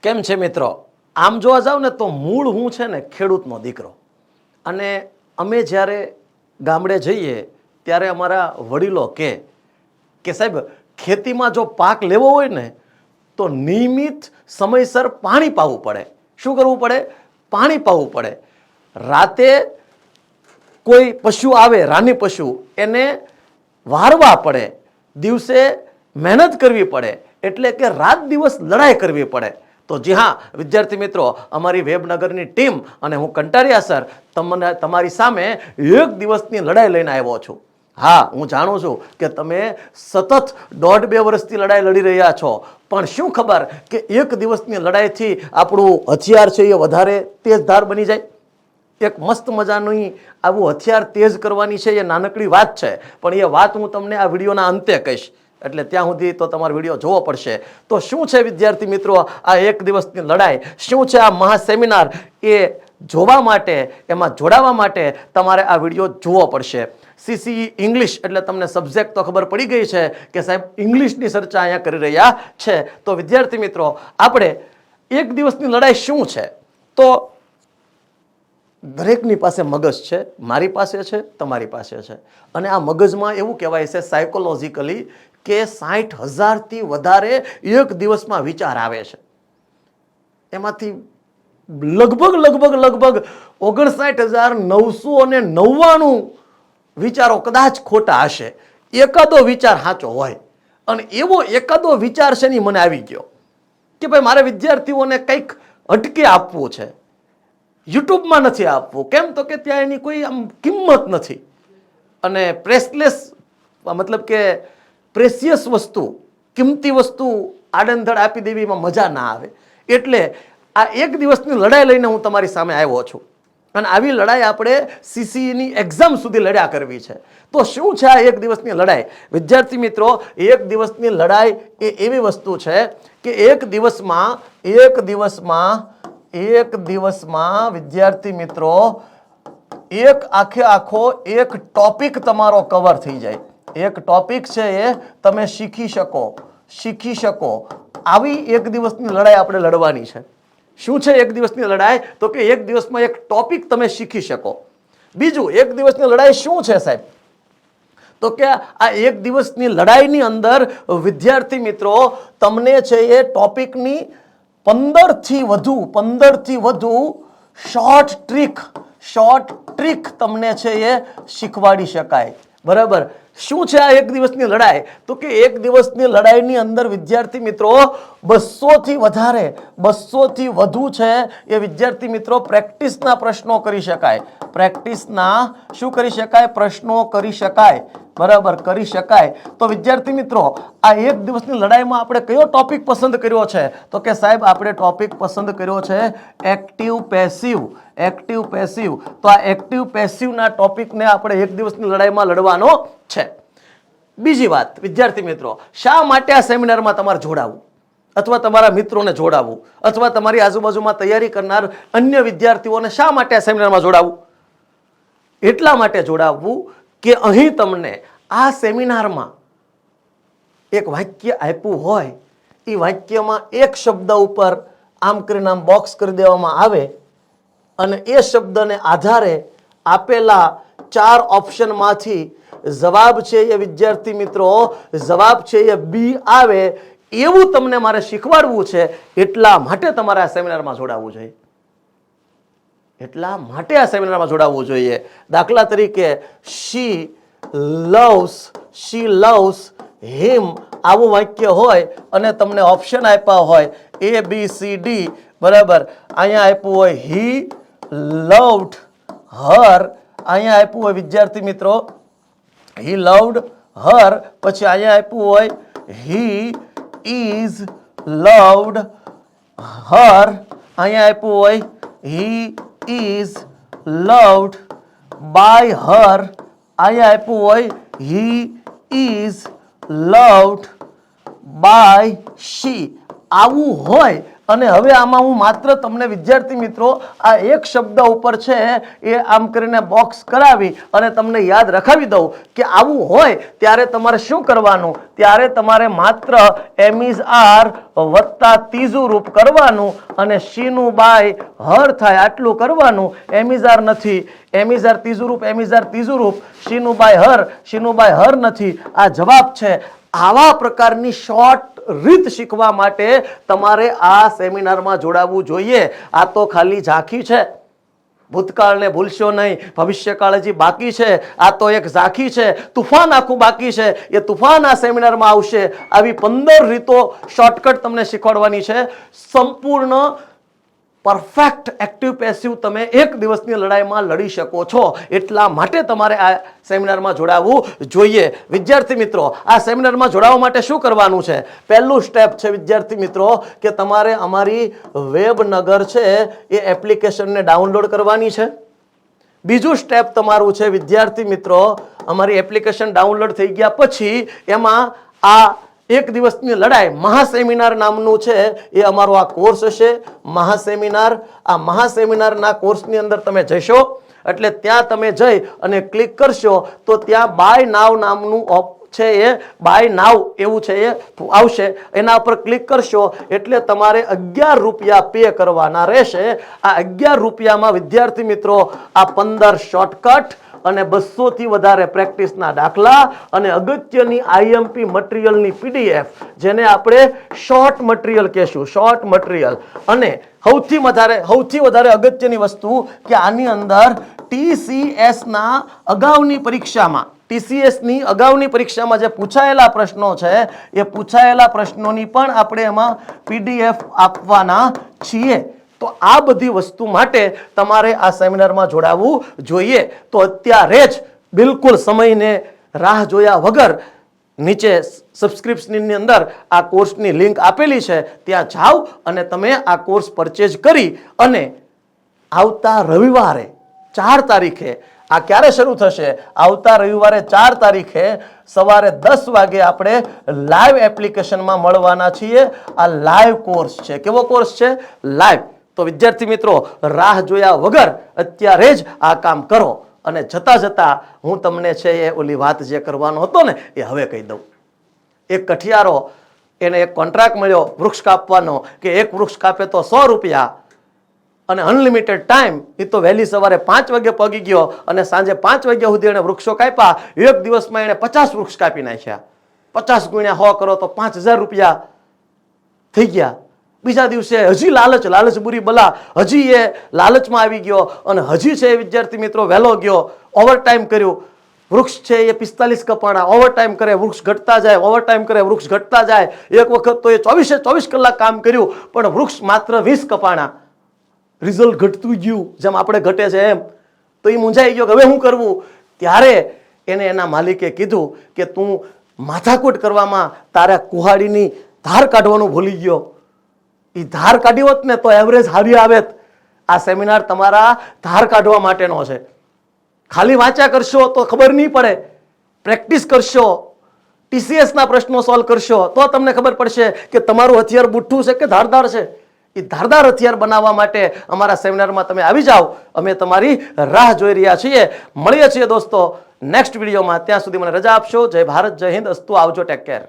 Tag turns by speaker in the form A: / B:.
A: કેમ છે મિત્રો? આમ જોવા જાવ ને તો મૂળ હું છે ને ખેડૂતનો દીકરો, અને અમે જ્યારે ગામડે જઈએ ત્યારે અમારા વડીલો કે સાહેબ ખેતીમાં જો પાક લેવો હોય ને તો નિયમિત સમયસર પાણી પાવું પડે. શું કરવું પડે? પાણી પાવું પડે. રાતે કોઈ પશુ આવે, રાની પશુ, એને વારવા પડે, દિવસે મહેનત કરવી પડે, એટલે કે રાત દિવસ લડાઈ કરવી પડે. તો જી હા વિદ્યાર્થી મિત્રો, અમારી વેબનગરની ટીમ અને હું કંટારિયા સર તમારી સામે એક દિવસની લડાઈ લઈને આવ્યો છું. હા, હું જાણું છું કે તમે સતત 1.5-2 વર્ષથી લડાઈ લડી રહ્યા છો, પણ શું ખબર કે એક દિવસની લડાઈથી આપણું હથિયાર છે એ વધારે તેજધાર બની જાય. એક મસ્ત મજાનું આવું હથિયાર તેજ કરવાની છે, એ નાનકડી વાત છે, પણ એ વાત હું તમને આ વિડીયોના અંતે કહીશ. એટલે ત્યાં સુધી તો તમારે વિડીયો જોવો પડશે. તો શું છે વિદ્યાર્થી મિત્રો આ એક દિવસની લડાઈ, શું છે આ મહા સેમિનાર, એ જોવા માટે, એમાં જોડાવા માટે તમારે આ વિડીયો જોવો પડશે. સીસીઈ ઇંગ્લિશ એટલે તમને સબ્જેક્ટ તો ખબર પડી ગઈ છે કે સાહેબ ઇંગ્લિશની ચર્ચા અહીંયા કરી રહ્યા છે. તો વિદ્યાર્થી મિત્રો, આપણે એક દિવસની લડાઈ શું છે? તો દરેકની પાસે મગજ છે, મારી પાસે છે, તમારી પાસે છે, અને આ મગજમાં એવું કહેવાય છે સાયકોલોજીકલી કે 60,000થી વધારે એક દિવસમાં વિચાર આવે છે. એમાંથી લગભગ 59,999 વિચારો કદાચ ખોટા હશે, એકાદો વિચાર સાચો હોય. અને એવો એકાદો વિચાર છે ને મને આવી ગયો કે ભાઈ મારે વિદ્યાર્થીઓને કંઈક અટકે આપવું છે, યુટ્યુબમાં નથી આપવું. કેમ? તો કે ત્યાં એની કોઈ આમ કિંમત નથી, અને પ્રેસલેસ મતલબ કે પ્રેસિયસ વસ્તુ, કિંમતી વસ્તુ આડંધડ આપી દેવીમાં મજા ના આવે. એટલે આ એક દિવસની લડાઈ લઈને હું તમારી સામે આવ્યો છું, અને આવી લડાઈ આપણે સીસીઈની એક્ઝામ સુધી લડ્યા કરવી છે. તો શું છે આ એક દિવસની લડાઈ? વિદ્યાર્થી મિત્રો, એક દિવસની લડાઈ એ એવી વસ્તુ છે કે એક દિવસમાં વિદ્યાર્થી મિત્રો એક આખો એક ટોપિક તમારો કવર થઈ જાય. એક ટોપિક છે એ તમે શીખી શકો. આવી એક દિવસની લડાઈ આપણે લડવાની છે. શું છે એક દિવસની લડાઈ? તો કે એક દિવસમાં એક ટોપિક તમે શીખી શકો. બીજું, એક દિવસની લડાઈ શું છે સાહેબ? તો કે આ એક દિવસની લડાઈની અંદર વિદ્યાર્થી મિત્રો તમને છે એ ટોપિકની 15થી વધુ શોર્ટ ટ્રીક તમને છે એ શીખવાડી શકાય. બરાબર? શું છે આ એક દિવસની લડાઈ? તો કે એક દિવસની લડાઈની અંદર વિદ્યાર્થી મિત્રો 200થી વધુ છે એ વિદ્યાર્થી મિત્રો પ્રેક્ટિસના પ્રશ્નો કરી શકાય. શું કરી શકાય? પ્રશ્નો કરી શકાય. બરાબર, કરી શકાય. તો વિદ્યાર્થી મિત્રો, આ એક દિવસની લડાઈમાં આપણે કયો ટોપિક પસંદ કર્યો છે? તો કે સાહેબ આપણે ટોપિક પસંદ કર્યો છે એક્ટિવ પેસિવ. તો આ એક્ટિવ પેસિવના ટોપિકને આપણે એક દિવસની લડાઈમાં લડવાનો છે. બીજી વાત વિદ્યાર્થી મિત્રો, શા માટે આ સેમિનારમાં તમારે જોડાવું, અથવા તમારા મિત્રોને જોડાવું, અથવા તમારી આજુબાજુમાં તૈયારી કરનાર અન્ય વિદ્યાર્થીઓને શા માટે આ સેમિનારમાં જોડાવું? એટલા માટે જોડાવવું કે અહીં તમને આ સેમિનારમાં એક વાક્ય આપ્યું હોય, એ વાક્યમાં એક શબ્દ ઉપર આમ કરીને આમ બોક્સ કરી દેવામાં આવે, અને એ શબ્દને આધારે આપેલા 4 ઓપ્શનમાંથી જવાબ છે એ વિદ્યાર્થી મિત્રો જવાબ છે એ બી આવે, એવું તમને મારે શીખવાડવું છે. એટલા માટે તમારે આ સેમિનારમાં જોડાવવું જોઈએ. દાખલા તરીકે શી લવ્સ હિમ આવું વાક્ય હોય અને તમને ઓપ્શન આપ્યા હોય ABCD. બરાબર? અહીંયા આપ્યું હોય હી લવ્ડ હર, અહીંયા આપ્યું હોય વિદ્યાર્થી મિત્રો હી લવ્ડ હર, પછી અહીંયા આપ્યું હોય હી ઇઝ લવ્ડ હર, અહીંયા આપ્યું હોય he is loved by her, અહીંયા આપ્યું હોય હી ઇઝ લવ્ડ બાય શી. આવું હોય અને હવે આમાં હું માત્ર તમને વિદ્યાર્થી મિત્રો આ એક શબ્દ ઉપર છે એ આમ કરીને બોક્સ કરાવી અને તમને યાદ રખાવી દઉં કે આવું હોય ત્યારે તમારે શું કરવાનું. ત્યારે તમારે માત્ર એમિઝ આર વત્તા ત્રીજું રૂપ કરવાનું અને શીનું બાય હર થાય આટલું કરવાનું. એમિઝ આર નથી, એમિઝ આર ત્રીજું રૂપ, એમિઝ આર ત્રીજું રૂપ, શીનું બાય હર નથી. આ જવાબ છે. આવા પ્રકારની શોર્ટ રીત શીખવા માટે તમારે આ સેમિનારમાં જોડાવવું જોઈએ. આ તો ખાલી ઝાંખી છે. ભૂતકાળને ભૂલશો નહીં, ભવિષ્યકાળ હજી બાકી છે. આ તો એક ઝાંખી છે, તુફાન આખું બાકી છે. એ તુફાન આ સેમિનારમાં આવશે. આવી 15 રીતો શોર્ટકટ તમને શીખવાડવાની છે. સંપૂર્ણ પરફેક્ટ એક્ટિવ પેસિવ તમે એક દિવસની લડાઈમાં લડી શકો છો. એટલા માટે તમારે આ સેમિનારમાં જોડાવવું જોઈએ. વિદ્યાર્થી મિત્રો, આ સેમિનારમાં જોડાવા માટે શું કરવાનું છે? પહેલું સ્ટેપ છે વિદ્યાર્થી મિત્રો કે તમારે અમારી વેબનગર છે એ એપ્લિકેશનને ડાઉનલોડ કરવાની છે. બીજું સ્ટેપ તમારું છે વિદ્યાર્થી મિત્રો, અમારી એપ્લિકેશન ડાઉનલોડ થઈ ગયા પછી એમાં આ એક દિવસની લડાઈ મહાસેમિનાર નામનું છે એ અમારો આ કોર્સ હશે. મહાસેમિનાર, આ મહાસેમિનારના કોર્સની અંદર તમે જશો એટલે ત્યાં તમે જઈ અને ક્લિક કરશો તો ત્યાં બાય નાવ નામનું છે એ બાય નાવ એવું છે એ આવશે. એના પર ક્લિક કરશો એટલે તમારે 11 રૂપિયા પે કરવાના રહેશે. આ 11 રૂપિયામાં વિદ્યાર્થી મિત્રો આ 15 શોર્ટકટ અને 200 થી વધારે પ્રેક્ટિસના દાખલા અને અગત્યની આઈએમપી મટીરિયલની પીડીએફ, જેને આપણે શોર્ટ મટીરિયલ કહેશું, શોર્ટ મટીરિયલ. અને સૌથી વધારે અગત્યની વસ્તુ કે આની અંદર TCSના અગાઉની પરીક્ષામાં જે પૂછાયેલા પ્રશ્નો છે એ પૂછાયેલા પ્રશ્નોની પણ આપણે એમાં પીડીએફ આપવાના છીએ. તો આ બધી વસ્તુ માટે તમારે આ સેમિનારમાં જોડાવવું જોઈએ. તો અત્યારે જ બિલકુલ સમયને રાહ જોયા વગર નીચે સબસ્ક્રિપ્શનની અંદર આ કોર્સની લિંક આપેલી છે, ત્યાં જાઓ અને તમે આ કોર્સ પરચેઝ કરી અને આવતા રવિવારે 4 તારીખે આ ક્યારે શરૂ થશે? આવતા રવિવારે 4 તારીખે સવારે 10 વાગે આપણે લાઈવ એપ્લિકેશનમાં મળવાના છીએ. આ લાઈવ કોર્સ છે. કેવો કોર્સ છે? લાઈવ. તો વિદ્યાર્થી મિત્રો, રાહ જોયા વગર અત્યારે જ આ કામ કરો. અને જતા હું તમને છે એ ઓલી વાત જે કરવાનો હતો ને એ હવે કહી દઉં. એક કઠિયારો, એને એક કોન્ટ્રાક્ટ મળ્યો વૃક્ષ કાપવાનો કે એક વૃક્ષ કાપે તો 100 રૂપિયા અને અનલિમિટેડ ટાઈમ. એ તો વહેલી સવારે 5 વાગે પગી ગયો અને સાંજે 5 વાગ્યા સુધી એને વૃક્ષો કાપ્યા. એક દિવસમાં એને 50 વૃક્ષ કાપી નાખ્યા. 50 ગુણ્યા 100 કરો તો 5000 રૂપિયા થઈ ગયા. બીજા દિવસે હજી લાલચ બુરી બલા, હજી એ લાલચમાં આવી ગયો અને હજી છે વિદ્યાર્થી મિત્રો વહેલો ગયો, ઓવરટાઈમ કર્યું. વૃક્ષ છે એ 45 કપાણા, ઓવરટાઈમ કરે વૃક્ષ ઘટતા જાય, ઓવરટાઈમ કરે વૃક્ષ ઘટતા જાય. એક વખત તો એ 24 કલાક કામ કર્યું પણ વૃક્ષ માત્ર 20 કપાણા. રિઝલ્ટ ઘટતું ગયું જેમ આપણે ઘટે છે એમ. તો એ મૂંઝાઈ ગયો કે હવે શું કરવું. ત્યારે એને એના માલિકે કીધું કે તું માથાકૂટ કરવામાં તારા કુહાડીની ધાર કાઢવાનું ભૂલી ગયો. એ ધાર કાઢી હોત ને તો એવરેજ હારી આવેત. આ સેમિનાર તમારા ધાર કાઢવા માટેનો છે. ખાલી વાંચ્યા કરશો તો ખબર નહીં પડે. પ્રેક્ટિસ કરશો, TCSના પ્રશ્નો સોલ્વ કરશો તો તમને ખબર પડશે કે તમારું હથિયાર બુઠ્ઠું છે કે ધારદાર છે. એ ધારદાર હથિયાર બનાવવા માટે અમારા સેમિનારમાં તમે આવી જાઓ. અમે તમારી રાહ જોઈ રહ્યા છીએ. મળીએ છીએ દોસ્તો નેક્સ્ટ વિડીયોમાં. ત્યાં સુધી મને રજા આપશો. જય ભારત, જય હિન્દ, અસ્તુ, આવજો, ટેક કેર.